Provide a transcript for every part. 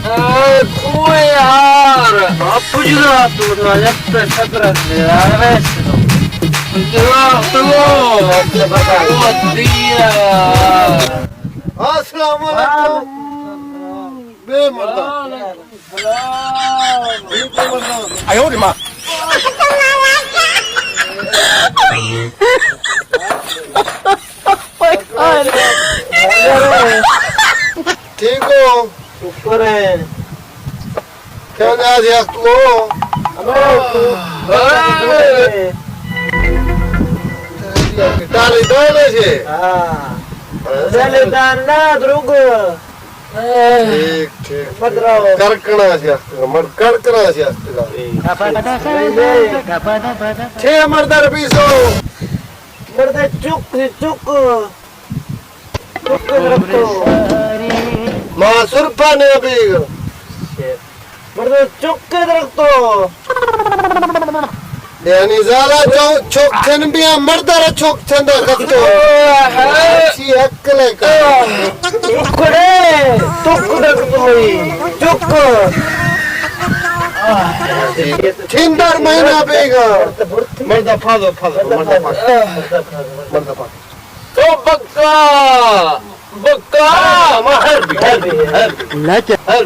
Come यार आप juga tuh nanya pesakrat यार वैसे तो दिया अस्सलाम वालेकुम बेमर्दा आयो रे मां ठीक हो ऊपर है क्या जा तू डाली डाले छे डाले दाना द्रुग ठीक ठीक करकना छे मर करकना छे छे मर्दर पीसो मर्दे चुक चुक रखो मां सुरफा ने अभी मर्दे चुक के रखो यानी ज़ाला चोक छन भी मर्दर चोक छंदा कतो अच्छी अक्ल का टुकड़े टुक रखो चुक छिंदर महीना बेगा मर्दा फादो मर्दा तो बक्का बक्का हर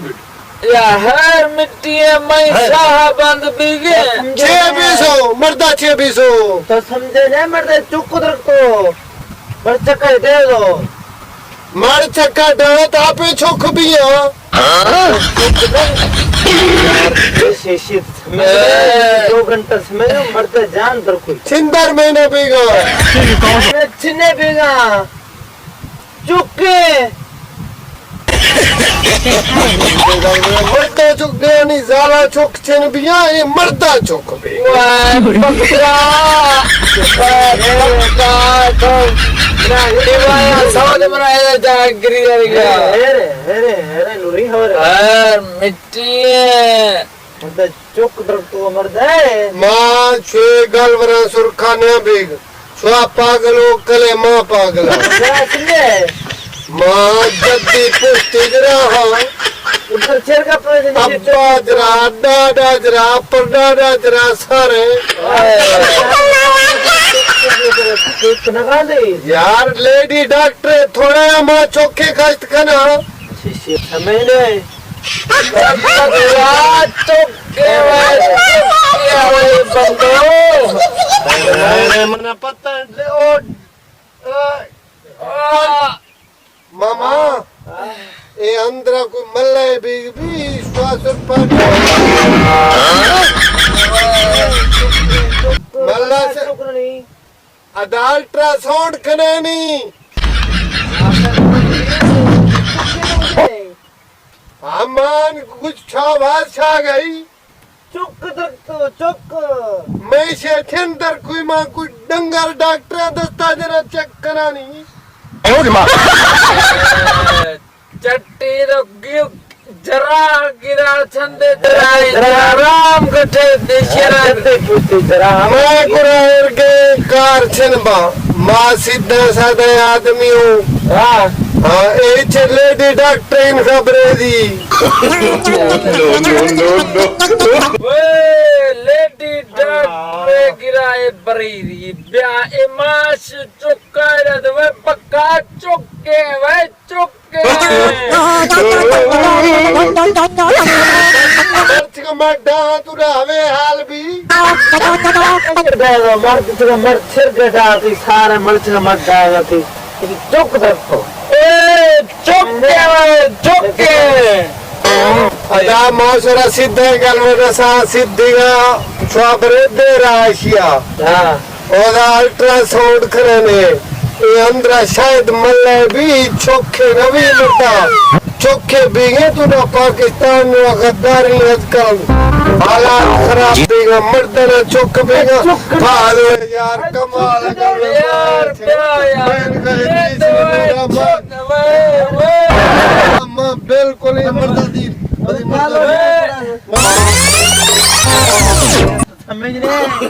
या हर मिट्टी में साहबंद बिगे छे बीसो मर्दा छे बीसो तो समझे नहीं मर्दे चुक रखो मर्चा कर दे दो मर चक्का डांत आपे छोक भी है दो घंटा समय मरते जान दर कोई छिंदर महीना बेगा छिने बेगा चुके मर्दा चुक गया नहीं ज़ाला चोक छन भी ये मर्दा चोक भी चुक तो मर्दा मां छे गलवरा सुरखाने बेग छुआ पागलो कले मां पागल मां जद्दी पुष्टि रहा उधर चेर का प्रयोजन अब्बा जरा डाडा जरा परडाडा जरा सारे यार लेडी डॉक्टर थोड़ा मां चोखे खाइत खाना समय ने मना पता मामा ए अंदर कोई मल्ले भी श्वास मल्ला से अल्ट्रासाउंड खनानी अमान कुछ छावाज छा गई चुक तो चुक मैं से अंदर कोई मां कोई डंगर डॉक्टर दस्ता जरा चेक करानी चट्टी तो जरा गिरा छंदे जरा राम कटे देशरा जरा मैं कुरान के कार छनबा मां सीधा साधा आदमी हूँ हाँ ए लेडी डॉक्टर इन खबरे दी लेडी डॉक्टर गिराए बरीरी ब्या इमाश चुका वे पक्का चुके वे चुके मर्च का मड्डा तुरा हवे हाल भी मर्च का मर्च गटाती सारे मर्च का मड्डा आती चुक रखो चुके अदा माशरा सिद्धे गल में रसा सिद्धिगा स्वाबरे दे राशिया ओदा अल्ट्रासाउंड करने ये अंदर शायद मल्ले भी चोखे नवी लुटा चोखे बीगे तू ना पाकिस्तान में गद्दारी आजकल हालात खराब बीगा मर्दन चोक बीगा भाग यार कमाल कर यार अम्मा बिल्कुल ही मर्दा दी समझ रहे